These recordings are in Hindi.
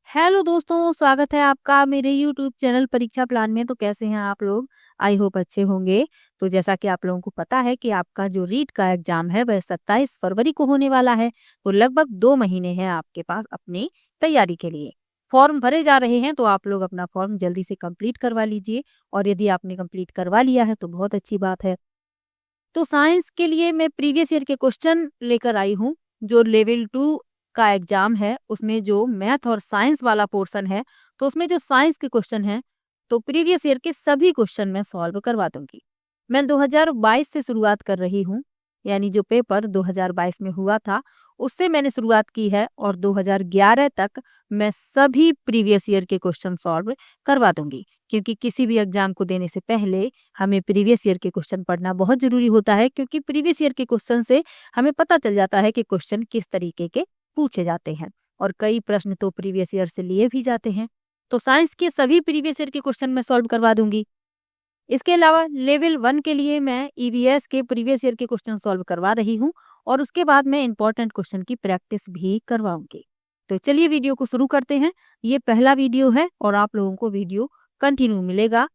हेलो दोस्तों, स्वागत है आपका मेरे यूट्यूब चैनल परीक्षा प्लान में। तो कैसे हैं आप लोग? आई होप अच्छे होंगे। तो जैसा कि आप लोगों को पता है कि आपका जो रीट का एग्जाम है वह 27 फरवरी को होने वाला है। तो लगभग 2 महीने हैं आपके पास अपनी तैयारी के लिए। फॉर्म भरे जा रहे हैं, तो आप लोग अपना फॉर्म जल्दी से कंप्लीट करवा लीजिए। और यदि आपने कंप्लीट करवा लिया है तो बहुत अच्छी बात है। तो साइंस के लिए मैं प्रीवियस ईयर के क्वेश्चन लेकर आई हूँ। जो लेवल 2 का एग्जाम है उसमें जो मैथ और साइंस वाला पोर्शन है, तो उसमें जो साइंस के क्वेश्चन हैं तो प्रीवियस ईयर के सभी क्वेश्चन मैं सॉल्व करवा दूंगी। मैं 2022 से शुरुआत कर रही हूँ, यानी जो पेपर 2022 में हुआ था उससे मैंने शुरुआत की है और 2011 तक मैं सभी प्रीवियस ईयर के क्वेश्चन सॉल्व करवा दूंगी। क्योंकि किसी भी एग्जाम को देने से पहले हमें प्रीवियस ईयर के क्वेश्चन पढ़ना बहुत जरूरी होता है, क्योंकि प्रीवियस ईयर के क्वेश्चन से हमें पता चल जाता है कि क्वेश्चन किस तरीके के पूछे जाते हैं। और कई प्रश्न तो प्रीवियस ईयर से लिए भी जाते हैं। तो साइंस के सभी प्रीवियस ईयर के क्वेश्चन मैं सॉल्व करवा दूंगी। इसके अलावा लेवल 1 के लिए मैं ईवीएस के प्रीवियस ईयर के क्वेश्चन सॉल्व करवा रही हूँ और उसके बाद मैं इंपॉर्टेंट क्वेश्चन की प्रैक्टिस भी करवाऊंगी। तो चलिए वीडियो को शुरू करते हैं। ये पहला वीडियो है और आप लोगों को वीडियो कंटिन्यू मिलेगा।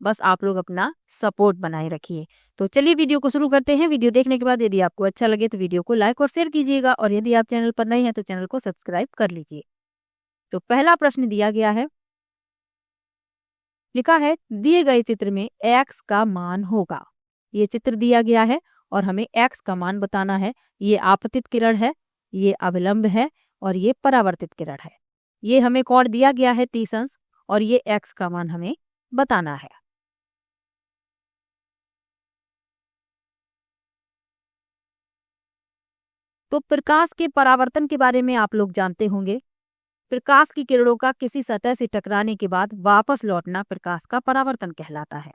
बस आप लोग अपना सपोर्ट बनाए रखिए। तो चलिए वीडियो को शुरू करते हैं। वीडियो देखने के बाद यदि आपको अच्छा लगे तो वीडियो को लाइक और शेयर कीजिएगा, और यदि आप चैनल पर नए हैं तो चैनल को सब्सक्राइब कर लीजिए। तो पहला प्रश्न दिया गया है, लिखा है दिए गए चित्र में x का मान होगा। ये चित्र दिया गया है और हमें x का मान बताना है। ये आपतित किरण है, ये अविलंब है और ये परावर्तित किरण है। ये हमें कोण दिया गया है 30 अंश और ये x का मान हमें बताना है। तो प्रकाश के परावर्तन के बारे में आप लोग जानते होंगे। प्रकाश की किरणों का किसी सतह से टकराने के बाद वापस लौटना प्रकाश का परावर्तन कहलाता है।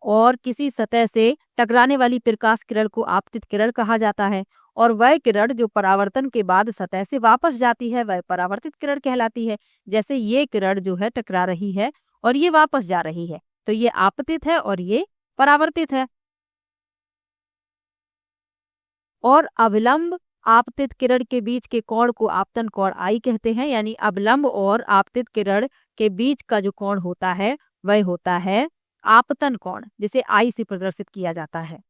और किसी सतह से टकराने वाली प्रकाश किरण को आपतित किरण कहा जाता है। और वह किरण जो परावर्तन के बाद सतह से वापस जाती है वह परावर्तित किरण कहलाती है। जैसे ये किरण जो है टकरा रही है और ये वापस जा रही है, तो ये आपतित है और ये परावर्तित है। और अविलंब आपतित किरण के बीच के कोण को आपतन कोण आई कहते हैं। यानी अविलंब और आपतित किरण के बीच का जो कोण होता है वह होता है आपतन कोण, जिसे आई से प्रदर्शित किया जाता है।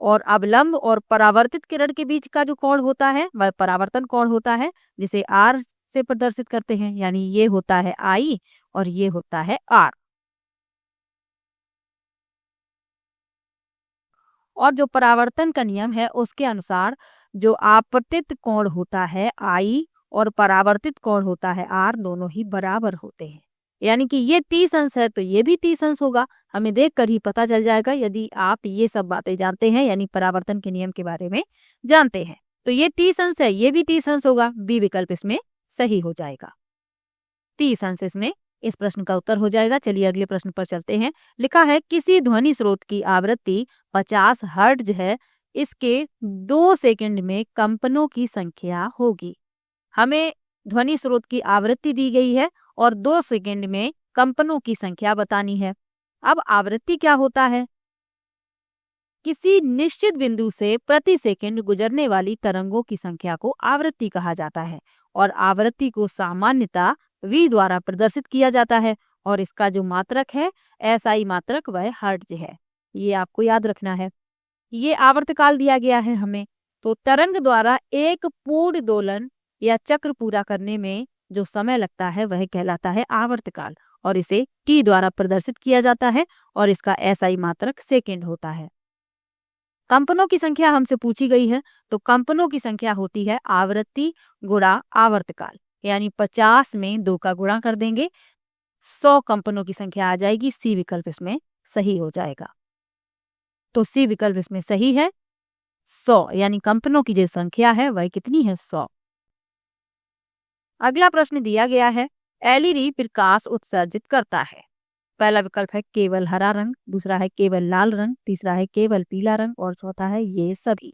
और अविलंब और परावर्तित किरण के बीच का जो कोण होता है वह परावर्तन कोण होता है, जिसे आर से प्रदर्शित करते हैं। यानी ये होता है आई और ये होता है आर। और जो परावर्तन का नियम है उसके अनुसार जो आपतित कोण होता है आई और परावर्तित कोण होता है आर, दोनों ही बराबर होते हैं। यानी कि ये 30 अंश है तो ये भी 30 अंश होगा। हमें देखकर ही पता चल जाएगा यदि आप ये सब बातें जानते हैं, यानी परावर्तन के नियम के बारे में जानते हैं। तो ये 30 अंश है, ये भी 30 अंश होगा। बी विकल्प इसमें सही हो जाएगा। 30 अंश इसमें इस प्रश्न का उत्तर हो जाएगा। चलिए अगले प्रश्न पर चलते हैं। लिखा है किसी ध्वनि स्रोत की आवृत्ति 50 हर्ट्ज है, इसके 2 सेकंड में कंपनों की संख्या होगी। हमें ध्वनि स्रोत की आवृत्ति दी गई है और 2 सेकंड में कंपनों की संख्या बतानी है। अब आवृत्ति क्या होता है? किसी निश्चित बिंदु से प्रति सेकंड गुजरने वाली तरंगों की संख्या को आवृत्ति कहा जाता है। और आवृत्ति को सामान्यतः v द्वारा प्रदर्शित किया जाता है और इसका जो मात्रक है SI मात्रक वह हर्ट्ज है। ये आपको याद रखना है। ये आवर्तकाल दिया गया है हमें। तो तरंग द्वारा एक पूर्ण दोलन या चक्र पूरा करने में जो समय लगता है वह कहलाता है आवर्तकाल और इसे t द्वारा प्रदर्शित किया जाता है और इसका SI मात्रक सेकंड होता है। कंपनों की संख्या हमसे पूछी गई है, तो कंपनों की संख्या होती है आवृत्ति गुणा आवर्तकाल। यानी 50 में 2 का गुणा कर देंगे, 100 कंपनों की संख्या आ जाएगी। सी विकल्प इसमें सही हो जाएगा। तो सी विकल्प इसमें सही है, 100। यानी कंपनों की जो संख्या है वह कितनी है? 100। अगला प्रश्न दिया गया है, एलईडी प्रकाश उत्सर्जित करता है। पहला विकल्प है केवल हरा रंग, दूसरा है केवल लाल रंग, तीसरा है केवल पीला रंग और चौथा है ये सभी।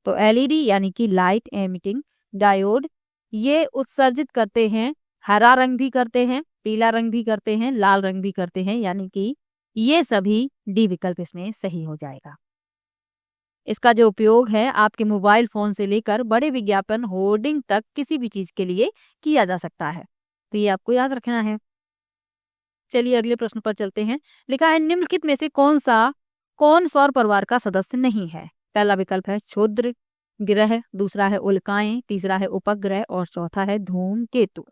तो एलईडी यानी कि लाइट एमिटिंग डायोड ये उत्सर्जित करते हैं, हरा रंग भी करते हैं, पीला रंग भी करते हैं, लाल रंग भी करते हैं। यानी कि ये सभी डी विकल्प इसमें सही हो जाएगा। इसका जो उपयोग है आपके मोबाइल फोन से लेकर बड़े विज्ञापन होर्डिंग तक किसी भी चीज के लिए किया जा सकता है। तो ये आपको याद रखना है। चलिए अगले प्रश्न पर चलते हैं। लिखा है निम्नलिखित में से कौन सौर परिवार का सदस्य नहीं है? पहला विकल्प है क्षुद्र ग्रह, दूसरा है उल्काएं, तीसरा है उपग्रह और चौथा है धूमकेतु।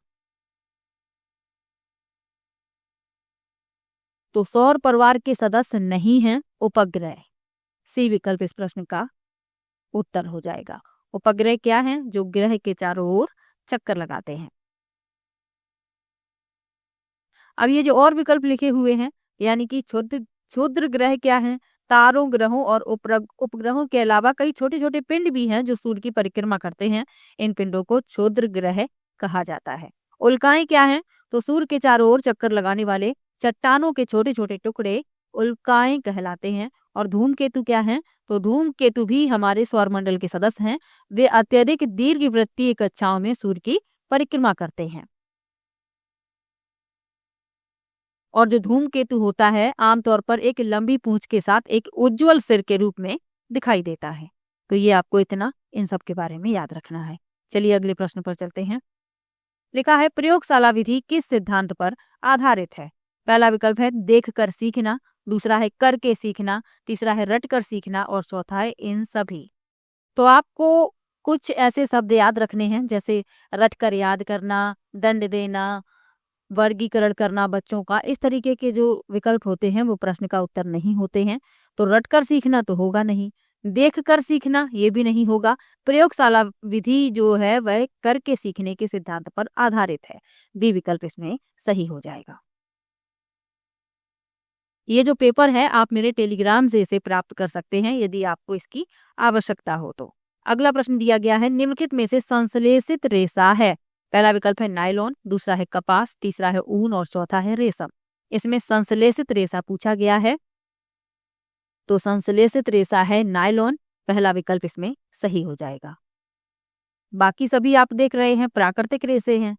तो सौर परिवार के सदस्य नहीं हैं उपग्रह। सी विकल्प इस प्रश्न का उत्तर हो जाएगा। उपग्रह क्या है? जो ग्रह के चारों ओर चक्कर लगाते हैं। अब ये जो और विकल्प लिखे हुए हैं, यानी कि क्षुद्र ग्रह क्या है? तारों, ग्रहों और उपग्रहों के अलावा कई छोटे छोटे पिंड भी हैं जो सूर्य की परिक्रमा करते हैं। इन पिंडों को क्षुद्र ग्रह कहा जाता है। उल्काएं क्या है? तो सूर्य के चारों ओर चक्कर लगाने वाले चट्टानों के छोटे छोटे टुकड़े उल्काएं कहलाते हैं। और धूमकेतु क्या है? तो धूमकेतु भी हमारे सौरमंडल के सदस्य हैं। वे अत्यधिक दीर्घवृत्तीय कक्षाओं में सूर्य की परिक्रमा करते हैं। और जो धूमकेतु होता है आमतौर पर एक लंबी पूंछ के साथ एक उज्जवल सिर के रूप में दिखाई देता है। तो ये आपको इतना इन सब के बारे में याद रखना है। चलिए अगले प्रश्न पर चलते हैं। लिखा है प्रयोगशाला विधि किस सिद्धांत पर आधारित है? पहला विकल्प है देख कर सीखना, दूसरा है करके सीखना, तीसरा है रट कर सीखना और चौथा है इन सभी। तो आपको कुछ ऐसे शब्द याद रखने हैं, जैसे रट कर याद करना, दंड देना, वर्गीकरण करना बच्चों का। इस तरीके के जो विकल्प होते हैं वो प्रश्न का उत्तर नहीं होते हैं। तो रट कर सीखना तो होगा नहीं, देख कर सीखना ये भी नहीं होगा। प्रयोगशाला विधि जो है वह करके सीखने के सिद्धांत पर आधारित है। बी विकल्प इसमें सही हो जाएगा। ये जो पेपर है आप मेरे टेलीग्राम से इसे प्राप्त कर सकते हैं यदि आपको इसकी आवश्यकता हो तो। अगला प्रश्न दिया गया है निम्नलिखित में से संश्लेषित रेशा है? पहला विकल्प है नायलॉन, दूसरा है कपास, तीसरा है ऊन और चौथा है रेशम। इसमें संश्लेषित रेशा पूछा गया है, तो संश्लेषित रेशा है नायलॉन। पहला विकल्प इसमें सही हो जाएगा। बाकी सभी आप देख रहे हैं प्राकृतिक रेशे हैं।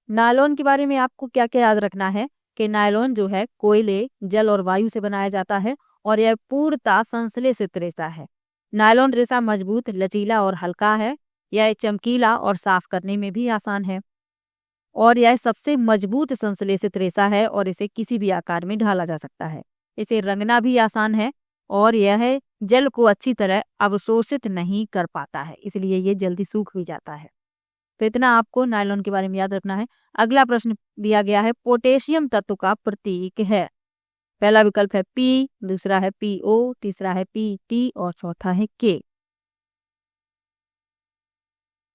नायलॉन के बारे में आपको क्या क्या याद रखना है कि नायलॉन जो है कोयले, जल और वायु से बनाया जाता है और यह पूर्णतः संश्लेषित रेशा है। नायलॉन रेशा मजबूत, लचीला और हल्का है। यह चमकीला और साफ करने में भी आसान है और यह सबसे मजबूत संश्लेषित रेशा है और इसे किसी भी आकार में ढाला जा सकता है। इसे रंगना भी आसान है और यह जल को अच्छी तरह अवशोषित नहीं कर पाता है, इसलिए ये जल्दी सूख भी जाता है। तो इतना आपको नायलॉन के बारे में याद रखना है। अगला प्रश्न दिया गया है पोटेशियम तत्व का प्रतीक है? पहला विकल्प है पी, दूसरा है PO, तीसरा है PT और चौथा है K।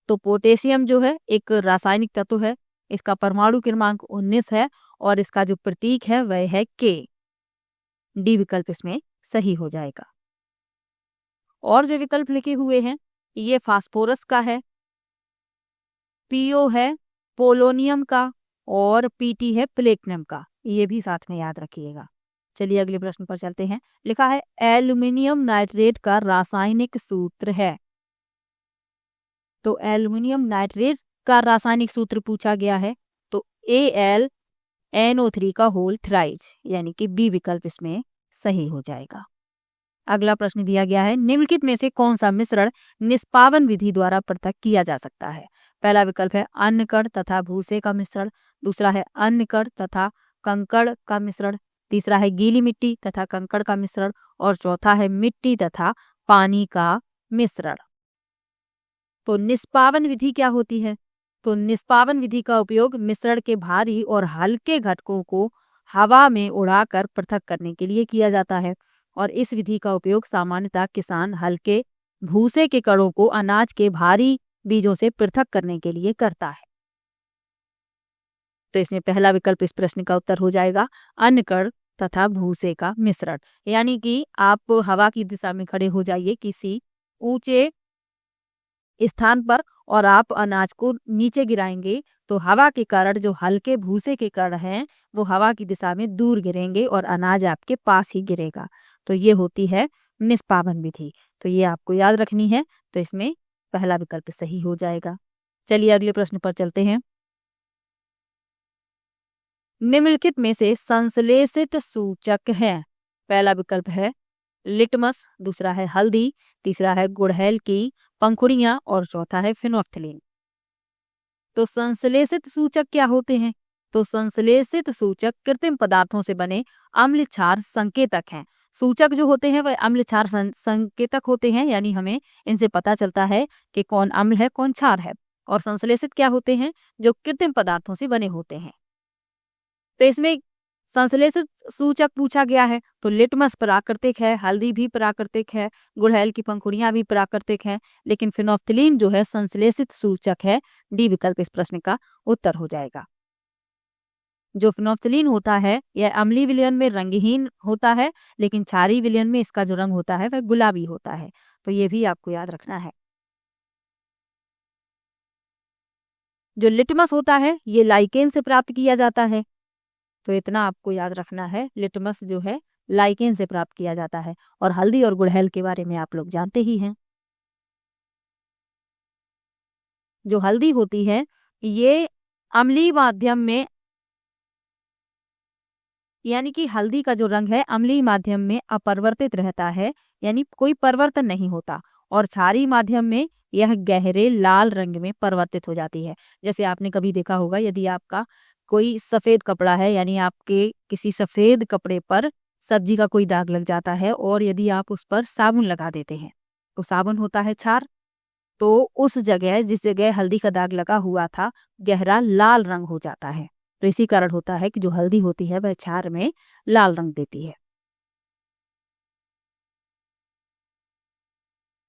तो पोटेशियम जो है एक रासायनिक तत्व है। इसका परमाणु क्रमांक 19 है और इसका जो प्रतीक है वह है K। डी विकल्प इसमें सही हो जाएगा। और जो विकल्प लिखे हुए हैं ये फास्फोरस का है, PO है पोलोनियम का और PT है प्लेटिनम का। ये भी साथ में याद रखिएगा। चलिए अगले प्रश्न पर चलते हैं। लिखा है एल्यूमिनियम नाइट्रेट का रासायनिक सूत्र है? तो एल्यूमिनियम नाइट्रेट का रासायनिक सूत्र पूछा गया है, तो AlNO3 का होल थ्राइज, यानी कि बी विकल्प इसमें सही हो जाएगा। अगला प्रश्न दिया गया है निम्नलिखित में से कौन सा मिश्रण निष्पावन विधि द्वारा पृथक किया जा सकता है? पहला विकल्प है अन्न कण तथा भूसे का मिश्रण, दूसरा है अन्न कण तथा कंकड़ का मिश्रण, तीसरा है गीली मिट्टी तथा कंकड़ का मिश्रण और चौथा है मिट्टी तथा पानी का मिश्रण। तो निष्पावन विधि क्या होती है? तो निष्पावन विधि का उपयोग मिश्रण के भारी और हल्के घटकों को हवा में उड़ाकर पृथक करने के लिए किया जाता है और इस विधि का उपयोग सामान्यतः किसान हल्के भूसे के कणों को अनाज के भारी बीजों से पृथक करने के लिए करता है। तो इसमें पहला विकल्प इस प्रश्न का उत्तर हो जाएगा अन्न कण तथा भूसे का मिश्रण। यानी कि आप हवा की दिशा में खड़े हो जाइए किसी ऊंचे स्थान पर और आप अनाज को नीचे गिराएंगे तो हवा के कारण जो हल्के भूसे के कण हैं वो हवा की दिशा में दूर गिरेंगे और अनाज आपके पास ही गिरेगा। तो ये होती है निष्पावन विधि। तो ये आपको याद रखनी है। तो इसमें पहला विकल्प सही हो जाएगा। चलिए अगले प्रश्न पर चलते हैं। निम्नलिखित में से संश्लेषित सूचक है? पहला विकल्प है लिटमस, दूसरा है हल्दी, तीसरा है गुड़हल की पंखुड़ियां और चौथा है फिनोफ्थलीन। तो संश्लेषित सूचक क्या होते हैं? तो संश्लेषित सूचक कृत्रिम पदार्थों से बने अम्ल क्षार संकेतक हैं। सूचक जो होते हैं वह अम्ल क्षार संकेतक होते हैं, यानी हमें इनसे पता चलता है कि कौन अम्ल है कौन क्षार है। और संश्लेषित क्या होते हैं? जो कृत्रिम पदार्थों से बने होते हैं। तो इसमें संश्लेषित सूचक पूछा गया है तो लिटमस प्राकृतिक है, हल्दी भी प्राकृतिक है, गुड़हल की पंखुड़ियां भी प्राकृतिक है, लेकिन फिनोफ्थलीन जो है संश्लेषित सूचक है। डी विकल्प इस प्रश्न का उत्तर हो जाएगा। जो फिनोफ्थलीन होता है यह अम्लीय विलयन में रंगहीन होता है, लेकिन क्षारीय विलयन में इसका जो रंग होता है वह गुलाबी होता है। तो ये भी आपको याद रखना है। जो लिटमस होता है ये लाइकेन से प्राप्त किया जाता है। तो इतना आपको याद रखना है, लिटमस जो है लाइकेन से प्राप्त किया जाता है। और हल्दी और गुड़हल के बारे में आप लोग जानते ही हैं। जो हल्दी होती है ये अम्लीय माध्यम में, यानी कि हल्दी का जो रंग है अम्लीय माध्यम में अपरिवर्तित रहता है, यानी कोई परिवर्तन नहीं होता। और क्षारीय माध्यम में यह गहरे लाल रंग में परिवर्तित हो जाती है। जैसे आपने कभी देखा होगा, यदि आपका कोई सफेद कपड़ा है, यानी आपके किसी सफेद कपड़े पर सब्जी का कोई दाग लग जाता है और यदि आप उस पर साबुन लगा देते हैं तो साबुन होता है क्षार। तो उस जगह जिस जगह हल्दी का दाग लगा हुआ था गहरा लाल रंग हो जाता है। तो इसी कारण होता है कि जो हल्दी होती है वह क्षार में लाल रंग देती है।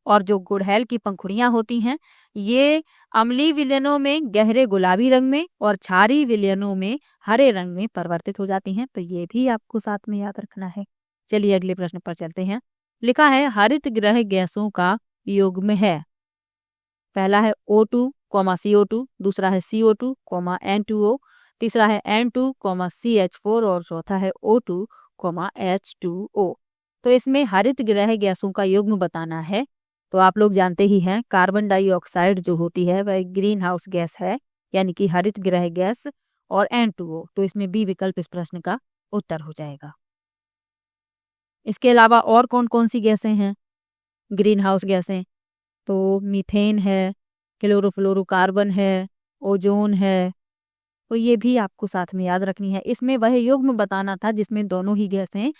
और जो गुड़हल की पंखुड़ियां होती हैं ये अम्लीय विलयनों में गहरे गुलाबी रंग में और क्षारीय विलयनों में हरे रंग में परिवर्तित हो जाती हैं। तो ये भी आपको साथ में याद रखना है। चलिए अगले प्रश्न पर चलते हैं। लिखा है हरित गृह गैसों का युग्म है। पहला है O2, CO2, दूसरा है CO2, N2O, तीसरा है N2, CH4 और चौथा है O2, H2O। तो इसमें हरित गृह गैसों का युग्म बताना है। तो आप लोग जानते ही हैं कार्बन डाइऑक्साइड जो होती है वह ग्रीन हाउस गैस है, यानी कि हरित गृह गैस। और N2O, तो इसमें बी विकल्प इस प्रश्न का उत्तर हो जाएगा। इसके अलावा और कौन कौन सी गैसें हैं ग्रीन हाउस गैसें? तो मीथेन है, क्लोरोफ्लोरोकार्बन है, ओजोन है। तो ये भी आपको साथ में याद रखनी है। इसमें वह युग्म बताना था जिसमें दोनों ही गैसें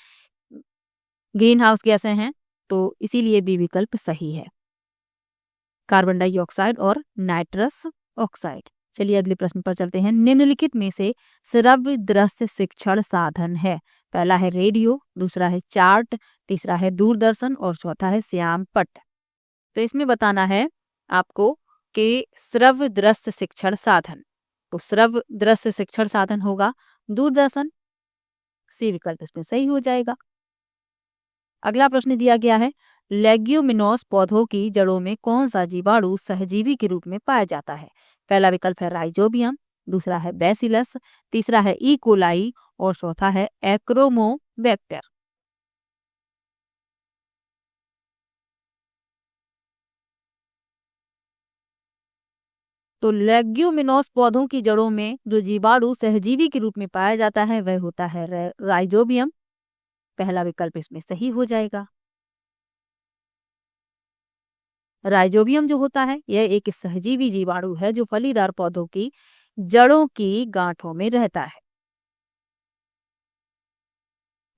ग्रीन हाउस गैसें हैं, तो इसीलिए बी विकल्प सही है, कार्बन डाइऑक्साइड और नाइट्रस ऑक्साइड। चलिए अगले प्रश्न पर चलते हैं। निम्नलिखित में से श्रव्य दृश्य शिक्षण साधन है। पहला है रेडियो, दूसरा है चार्ट, तीसरा है दूरदर्शन और चौथा है श्याम पट्ट। तो इसमें बताना है आपको कि श्रव्य दृश्य शिक्षण साधन, तो श्रव्य दृश्य शिक्षण साधन होगा दूरदर्शन। सी विकल्प इसमें सही हो जाएगा। अगला प्रश्न दिया गया है लेग्यूमिनोस पौधों की जड़ों में कौन सा जीवाणु सहजीवी के रूप में पाया जाता है? पहला विकल्प है राइजोबियम, दूसरा है बैसिलस, तीसरा है ई कोलाई और चौथा है एक्रोमोबैक्टर। तो लेग्यूमिनोस पौधों की जड़ों में जो जीवाणु सहजीवी के रूप में पाया जाता है वह होता है राइजोबियम। पहला विकल्प इसमें सही हो जाएगा। राइजोबियम जो होता है यह एक सहजीवी जीवाणु है जो फलीदार पौधों की जड़ों की गांठों में रहता है।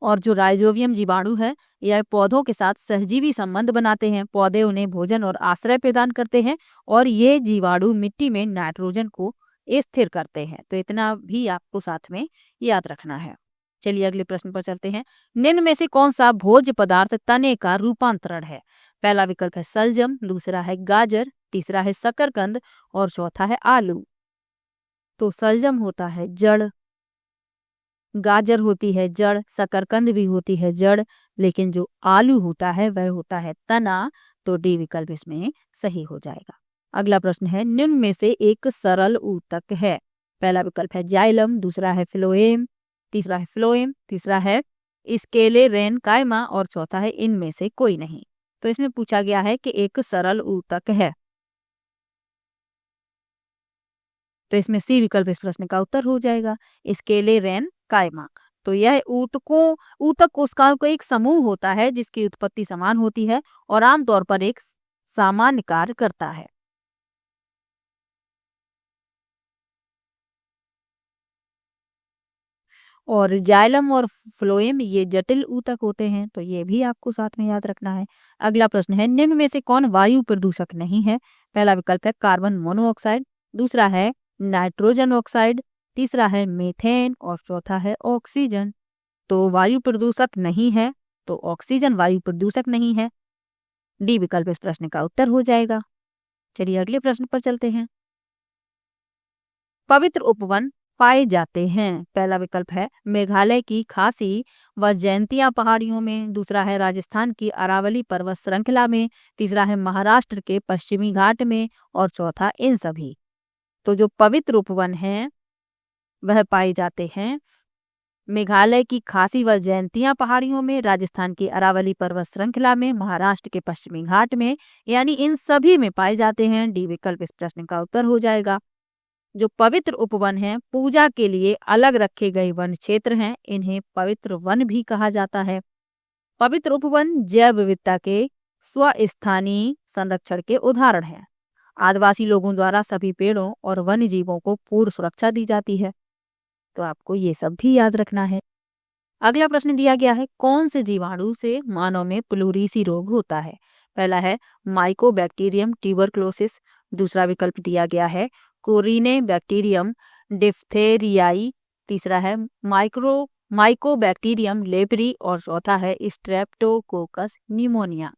और जो राइजोबियम जीवाणु है यह पौधों के साथ सहजीवी संबंध बनाते हैं, पौधे उन्हें भोजन और आश्रय प्रदान करते हैं और ये जीवाणु मिट्टी में नाइट्रोजन को स्थिर करते हैं। तो इतना भी आपको साथ में याद रखना है। चलिए अगले प्रश्न पर चलते हैं। निम्न में से कौन सा भोज्य पदार्थ तने का रूपांतरण है? पहला विकल्प है सलजम, दूसरा है गाजर, तीसरा है शकरकंद और चौथा है आलू। तो सलजम होता है जड़, गाजर होती है जड़, शकरकंद भी होती है जड़, लेकिन जो आलू होता है वह होता है तना। तो डी विकल्प इसमें सही हो जाएगा। अगला प्रश्न है निम्न में से एक सरल ऊतक है। पहला विकल्प है जाइलम, दूसरा है फ्लोएम, तीसरा है फ्लोएम, तीसरा है स्केलेरेन कायमा और चौथा है इनमें से कोई नहीं। तो इसमें पूछा गया है कि एक सरल ऊतक है, तो इसमें सी विकल्प इस प्रश्न का उत्तर हो जाएगा, स्केलेरेन कायमा। तो यह ऊतक कोशिकाओं का एक समूह होता है जिसकी उत्पत्ति समान होती है और आमतौर पर एक सामान्य कार्य करता है। और जाइलम और फ्लोएम ये जटिल ऊतक होते हैं, तो ये भी आपको साथ में याद रखना है। अगला प्रश्न है, निम्न में से कौन वायु प्रदूषक नहीं है? पहला विकल्प है कार्बन मोनोऑक्साइड, दूसरा है नाइट्रोजन ऑक्साइड, तीसरा है मीथेन और चौथा है ऑक्सीजन। तो वायु प्रदूषक नहीं है, तो ऑक्सीजन वायु प्रदूषक नहीं है। डी विकल्प इस प्रश्न का उत्तर हो जाएगा। चलिए अगले प्रश्न पर चलते हैं। पवित्र उपवन पाए जाते हैं। पहला विकल्प है मेघालय की खासी व जैंतिया पहाड़ियों में, दूसरा है राजस्थान की अरावली पर्वत श्रृंखला में, तीसरा है महाराष्ट्र के पश्चिमी घाट में और चौथा इन सभी। तो जो पवित्र उपवन है वह पाए जाते हैं मेघालय की खासी व जैंतिया पहाड़ियों में, राजस्थान की अरावली पर्वत श्रृंखला में, महाराष्ट्र के पश्चिमी घाट में, यानी इन सभी में पाए जाते हैं। डी विकल्प इस प्रश्न का उत्तर हो जाएगा। जो पवित्र उपवन हैं पूजा के लिए अलग रखे गए वन क्षेत्र हैं, इन्हें पवित्र वन भी कहा जाता है। पवित्र उपवन जैव विविधता के स्वस्थानीय संरक्षण के उदाहरण हैं। आदिवासी लोगों द्वारा सभी पेड़ों और वन्य जीवों को पूर्ण सुरक्षा दी जाती है, तो आपको ये सब भी याद रखना है। अगला प्रश्न दिया गया है, कौन से जीवाणु से मानव में प्लूरीसी रोग होता है? पहला है माइकोबैक्टीरियम ट्यूबरक्लोसिस, दूसरा विकल्प दिया गया है कोरिने बैक्टीरियम डिप्थेरियाई, तीसरा है माइकोबैक्टीरियम लेबरी और चौथा है स्ट्रेप्टोकोकस निमोनिया।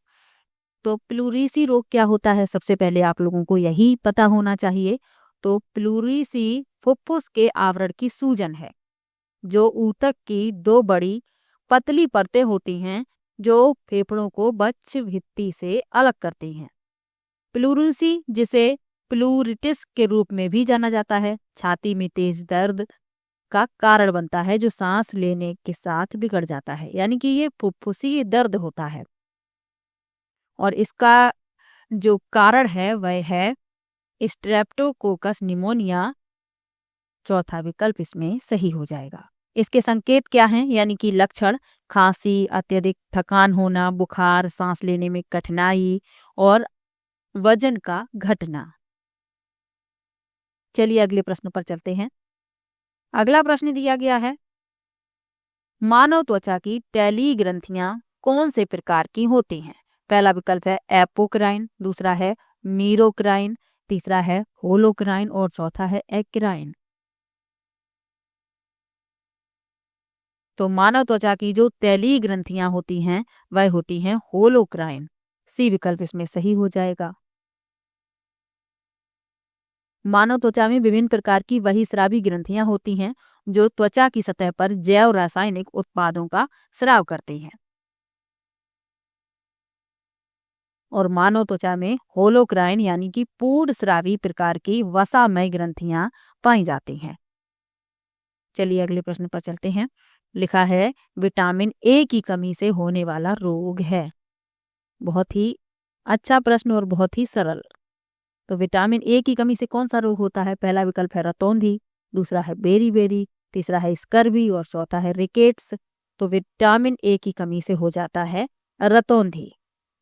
तो प्लूरीसी रोग क्या होता है, सबसे पहले आप लोगों को यही पता होना चाहिए। तो प्लूरीसी फुफ्फुस के आवरण की सूजन है जो ऊतक की दो बड़ी पतली परतें होती हैं जो फेफड़ों को बच्च भित्ति से अलग करती हैं। प्लूरीसी, जिसे प्लूरिटिस के रूप में भी जाना जाता है, छाती में तेज दर्द का कारण बनता है जो सांस लेने के साथ बिगड़ जाता है, यानी कि ये फुफ्फुसी दर्द होता है। और इसका जो कारण है वह है स्ट्रेप्टोकोकस निमोनिया। चौथा विकल्प इसमें सही हो जाएगा। इसके संकेत क्या हैं, यानी कि लक्षण खांसी, अत्यधिक थकान होना, बुखार, सांस लेने में कठिनाई और वजन का घटना। चलिए अगले प्रश्न पर चलते हैं। अगला प्रश्न दिया गया है, मानव त्वचा की तैलीय ग्रंथियां कौन से प्रकार की होती हैं? पहला विकल्प है एपोक्राइन, दूसरा है मीरोक्राइन, तीसरा है होलोक्राइन और चौथा है एक्राइन। तो मानव त्वचा की जो तैलीय ग्रंथियां होती हैं वह होती हैं होलोक्राइन। सी विकल्प इसमें सही हो जाएगा। मानव त्वचा में विभिन्न प्रकार की बहिस्रावी ग्रंथियां होती हैं जो त्वचा की सतह पर जैव रासायनिक उत्पादों का स्राव करती हैं। और मानव त्वचा में होलोक्राइन यानी कि पूर्ण स्रावी प्रकार की वसामय ग्रंथियां पाई जाती हैं। चलिए अगले प्रश्न पर चलते हैं। लिखा है विटामिन ए की कमी से होने वाला रोग है। बहुत ही अच्छा प्रश्न और बहुत ही सरल। तो विटामिन ए की कमी से कौन सा रोग होता है? पहला विकल्प है रतौंधी, दूसरा है बेरी, तीसरा है स्कर्वी और चौथा है रिकेट्स। तो विटामिन ए की कमी से हो जाता है रतौंधी।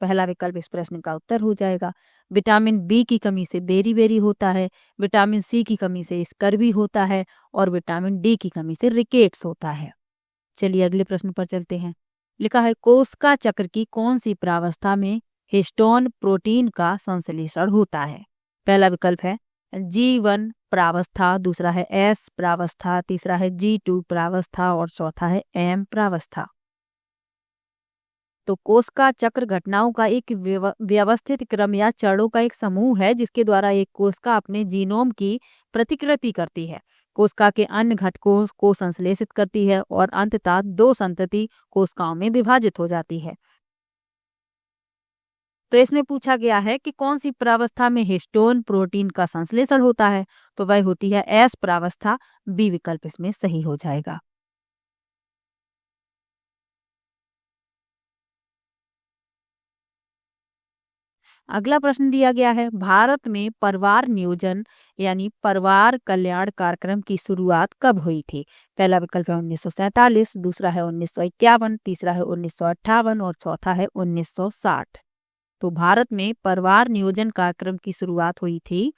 पहला विकल्प इस प्रश्न का उत्तर हो जाएगा। विटामिन बी की कमी से बेरी होता है, विटामिन सी की कमी से स्कर्वी होता है और विटामिन डी की कमी से रिकेट्स होता है। चलिए अगले प्रश्न पर चलते हैं। लिखा है कोशिका चक्र की कौन सी प्रावस्था में हिस्टोन प्रोटीन का संश्लेषण होता है? पहला विकल्प है G1 प्रावस्था, दूसरा है S प्रावस्था, तीसरा है G2 प्रावस्था और चौथा है M प्रावस्था। तो कोशिका चक्र घटनाओं का एक व्यवस्थित क्रम या चरणों का एक समूह है जिसके द्वारा एक कोशिका अपने जीनोम की प्रतिकृति करती है, कोशिका के अन्य घटकों को संश्लेषित करती है और अंततः दो संतति कोशिकाओं में विभाजित हो जाती है। तो इसमें पूछा गया है कि कौन सी प्रावस्था में हिस्टोन प्रोटीन का संश्लेषण होता है, तो वह होती है एस प्रावस्था। बी विकल्प इसमें सही हो जाएगा। अगला प्रश्न दिया गया है, भारत में परिवार नियोजन यानी परिवार कल्याण कार्यक्रम की शुरुआत कब हुई थी? पहला विकल्प है 1947, दूसरा है 1951, तीसरा है 1958 और चौथा है 1960। तो भारत में परिवार नियोजन कार्यक्रम की शुरुआत हुई थी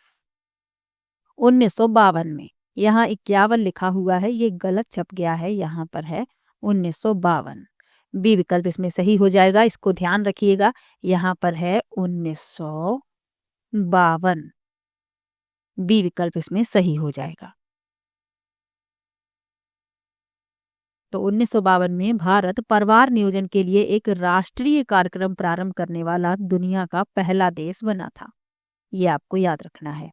1952 में। यहाँ 51 लिखा हुआ है, ये गलत छप गया है, यहाँ पर है 1952। बी विकल्प इसमें सही हो जाएगा, इसको ध्यान रखिएगा, यहाँ पर है 1952। बी विकल्प इसमें सही हो जाएगा। तो 1952 में भारत परिवार नियोजन के लिए एक राष्ट्रीय कार्यक्रम प्रारंभ करने वाला दुनिया का पहला देश बना था। ये आपको याद रखना है।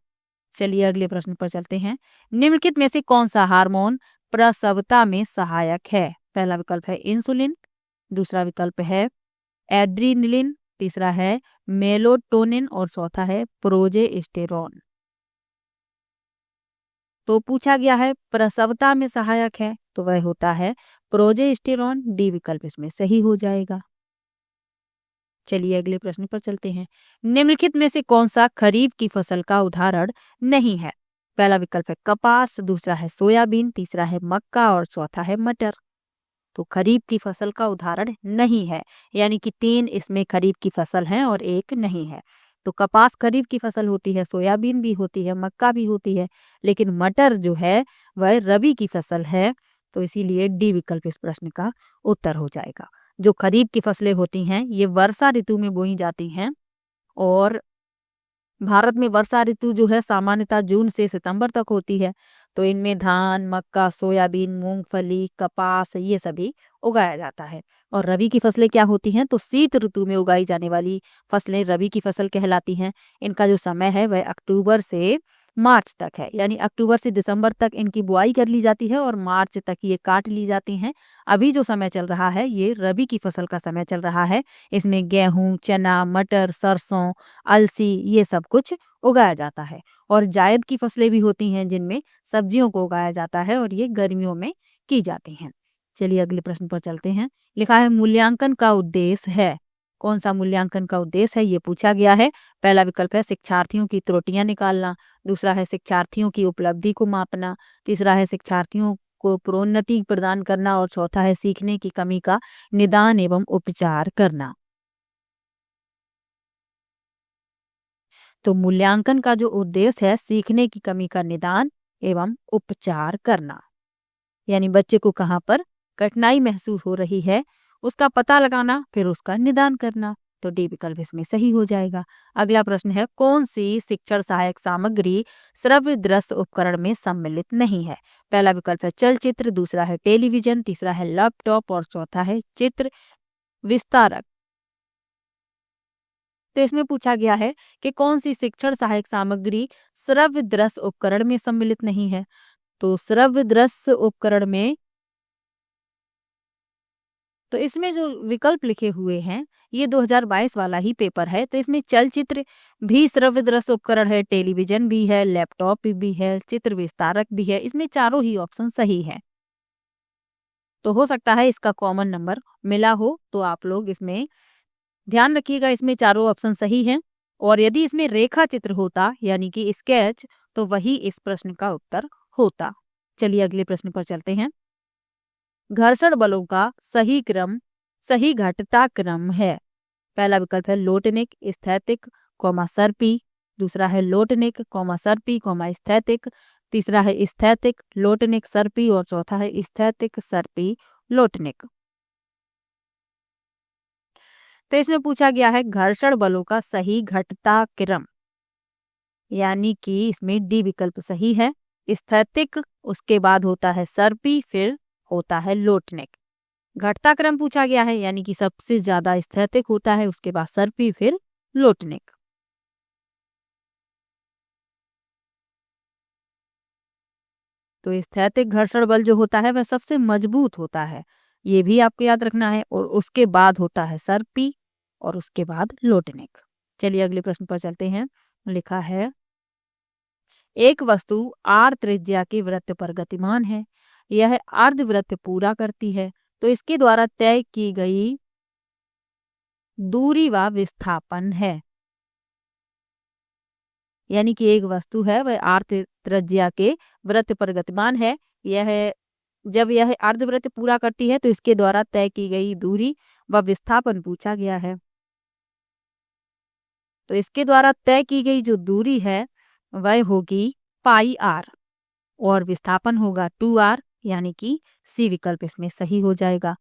चलिए अगले प्रश्न पर चलते हैं। निम्नलिखित में से कौन सा हार्मोन प्रसवता में सहायक है? पहला विकल्प है इंसुलिन, दूसरा विकल्प है एड्रीनलिन, तीसरा है मेलाटोनिन और चौथा है प्रोजेस्टेरोन। तो पूछा गया है प्रसवता में सहायक है, तो वह होता है प्रोजेस्टेरोन। डी विकल्प इसमें सही हो जाएगा। चलिए अगले प्रश्न पर चलते हैं। निम्नलिखित में से कौन सा खरीफ की फसल का उदाहरण नहीं है? पहला विकल्प है कपास, दूसरा है सोयाबीन, तीसरा है मक्का और चौथा है मटर। तो खरीफ की फसल का उदाहरण नहीं है, यानी कि 3 इसमें खरीफ की फसल है और 1 नहीं है। तो कपास खरीफ की फसल होती है, सोयाबीन भी होती है, मक्का भी होती है, लेकिन मटर जो है वह रबी की फसल है। तो इसीलिए डी विकल्प इस प्रश्न का उत्तर हो जाएगा। जो खरीफ की फसलें होती हैं ये वर्षा ऋतु में बोई जाती हैं, और भारत में वर्षा ऋतु जो है सामान्यतः जून से सितंबर तक होती है। तो इनमें धान, मक्का, सोयाबीन, मूंगफली, कपास ये सभी उगाया जाता है। और रबी की फसलें क्या होती हैं? तो शीत ऋतु में उगाई जाने वाली फसलें रबी की फसल कहलाती हैं। इनका जो समय है वह अक्टूबर से मार्च तक है, यानी अक्टूबर से दिसंबर तक इनकी बुआई कर ली जाती है और मार्च तक ये काट ली जाती हैं। अभी जो समय चल रहा है ये रबी की फसल का समय चल रहा है। इसमें गेहूं, चना, मटर, सरसों, अलसी ये सब कुछ उगाया जाता है। और जायद की फसलें भी होती हैं जिनमें सब्जियों को उगाया जाता है, और ये गर्मियों में की जाती हैं। चलिए अगले प्रश्न पर चलते हैं। लिखा है मूल्यांकन का उद्देश्य है। कौन सा मूल्यांकन का उद्देश्य है ये पूछा गया है। पहला विकल्प है शिक्षार्थियों की त्रुटियां निकालना, दूसरा है शिक्षार्थियों की उपलब्धि को मापना, तीसरा है शिक्षार्थियों को प्रोन्नति प्रदान करना और चौथा है सीखने की कमी का निदान एवं उपचार करना। तो मूल्यांकन का जो उद्देश्य है सीखने की कमी का निदान एवं उपचार करना, यानी बच्चे को कहाँ पर कठिनाई महसूस हो रही है उसका पता लगाना, फिर उसका निदान करना। तो डी विकल्प इसमें सही हो जाएगा। अगला प्रश्न है कौन सी शिक्षण सहायक सामग्री श्रव्य दृश्य उपकरण में सम्मिलित नहीं है? पहला विकल्प है चलचित्र, दूसरा है टेलीविजन, तीसरा है लैपटॉप और चौथा है चित्र विस्तारक। तो इसमें पूछा गया है कि कौन सी शिक्षण सहायक सामग्री श्रव्य दृश्य उपकरण में सम्मिलित नहीं है। तो श्रव्य दृश्य उपकरण में, तो इसमें जो विकल्प लिखे हुए हैं ये 2022 वाला ही पेपर है। तो इसमें चलचित्र भी श्रव्य दृश्य उपकरण है, टेलीविजन भी है, लैपटॉप भी है, चित्र विस्तारक भी है। इसमें चारों ही ऑप्शन सही है। तो हो सकता है इसका कॉमन नंबर मिला हो, तो आप लोग इसमें ध्यान रखिएगा, इसमें चारों ऑप्शन सही हैं। और यदि इसमें रेखा चित्र होता यानी कि स्केच, तो वही इस प्रश्न का उत्तर होता। चलिए अगले प्रश्न पर चलते हैं। घर्षण बलों का सही क्रम, सही घटता क्रम है। पहला विकल्प है लोटनिक, स्थैतिक, सर्पी, दूसरा है लोटनिक, सर्पी, स्थैतिक, तीसरा है स्थैतिक, लोटनिक, सर्पी और चौथा है स्थैतिक, सर्पी, लोटनिक। तो इसमें पूछा गया है घर्षण बलों का सही घटता क्रम, यानी कि इसमें डी विकल्प सही है। स्थैतिक, उसके बाद होता है सर्पी, फिर होता है लोटनिक। घटता क्रम पूछा गया है, यानी कि सबसे ज्यादा स्थैतिक होता है, उसके बाद सर्पी, फिर लोटनिक। तो स्थैतिक घर्षण बल जो होता है वह सबसे मजबूत होता है, ये भी आपको याद रखना है। और उसके बाद होता है सर्पी और उसके बाद लोटनिक। चलिए अगले प्रश्न पर चलते हैं। लिखा है एक वस्तु आर त्रिज्या के वृत्त पर गतिमान है, यह अर्धवृत्त पूरा करती है, तो इसके द्वारा तय की गई दूरी व विस्थापन है। यानी कि एक वस्तु है वह आर्त त्रिज्या के वृत्त पर गतिमान है। यह जब यह अर्धवृत्त पूरा करती है तो इसके द्वारा तय की गई दूरी व विस्थापन पूछा गया है। तो इसके द्वारा तय की गई जो दूरी है वह होगी पाई आर और विस्थापन होगा 2r, यानी कि सी विकल्प इसमें सही हो जाएगा।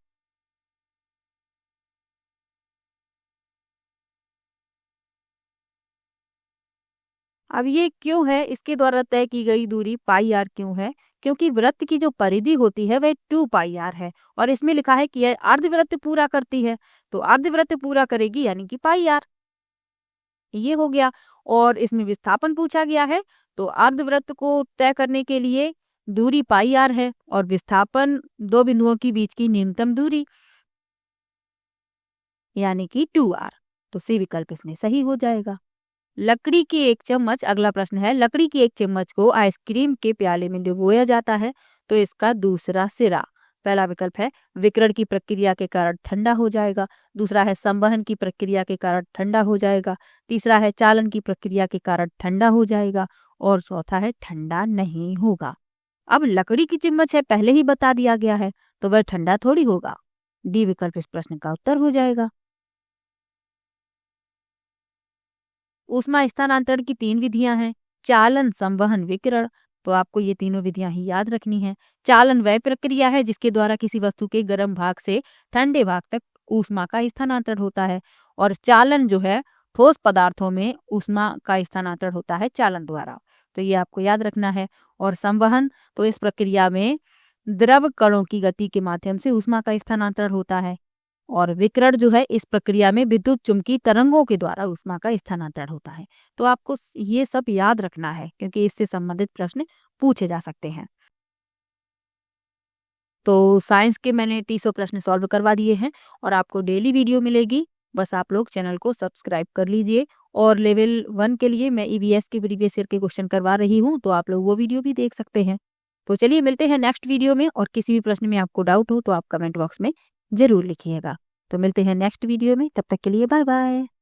अब ये क्यों है, इसके द्वारा तय की गई दूरी पाई आर क्यों है? क्योंकि वृत्त की जो परिधि होती है वह 2 पाई आर है और इसमें लिखा है कि यह अर्धवृत्त पूरा करती है, तो अर्धवृत्त पूरा करेगी यानी कि पाई आर, ये हो गया। और इसमें विस्थापन पूछा गया है, तो अर्धवृत्त को तय करने के लिए दूरी पाई आर है और विस्थापन दो बिंदुओं के बीच की न्यूनतम दूरी यानी कि 2r, तो सी विकल्प इसमें सही हो जाएगा। लकड़ी की एक चम्मच, अगला प्रश्न है, लकड़ी की एक चम्मच को आइसक्रीम के प्याले में डुबोया जाता है तो इसका दूसरा सिरा, पहला विकल्प है विकिरण की प्रक्रिया के कारण ठंडा हो जाएगा, दूसरा है संवहन की प्रक्रिया के कारण ठंडा हो जाएगा, तीसरा है चालन की प्रक्रिया के कारण ठंडा हो जाएगा और चौथा है ठंडा नहीं होगा। अब लकड़ी की चम्मच है, पहले ही बता दिया गया है, तो वह ठंडा थोड़ी होगा। डी विकल्प इस प्रश्न का उत्तर हो जाएगा। ऊष्मा स्थानांतरण की 3 विधियां हैं, चालन, संवहन, विकिरण। तो आपको ये तीनों विधियां ही याद रखनी है। चालन वह प्रक्रिया है जिसके द्वारा किसी वस्तु के गर्म भाग से ठंडे भाग तक ऊष्मा का स्थानांतरण होता है, और चालन जो है ठोस पदार्थों में ऊष्मा का स्थानांतरण होता है चालन द्वारा, तो ये आपको याद रखना है। और संवहन, तो इस प्रक्रिया में द्रव कणों की गति के माध्यम से ऊष्मा का स्थानांतरण होता है। और विकिरण जो है इस प्रक्रिया में विद्युत चुम्बकीय तरंगों के द्वारा ऊष्मा का स्थानांतरण होता है। तो आपको ये सब याद रखना है क्योंकि इससे संबंधित प्रश्न पूछे जा सकते हैं। तो साइंस के मैंने 300 प्रश्न सॉल्व करवा दिए हैं और आपको डेली वीडियो मिलेगी, बस आप लोग चैनल को सब्सक्राइब कर लीजिए। और लेवल 1 के लिए मैं ईवीएस के प्रीवियस ईयर के क्वेश्चन करवा रही हूँ, तो आप लोग वो वीडियो भी देख सकते हैं। तो चलिए मिलते हैं नेक्स्ट वीडियो में, और किसी भी प्रश्न में आपको डाउट हो तो आप कमेंट बॉक्स में जरूर लिखिएगा। तो मिलते हैं नेक्स्ट वीडियो में, तब तक के लिए बाय बाय।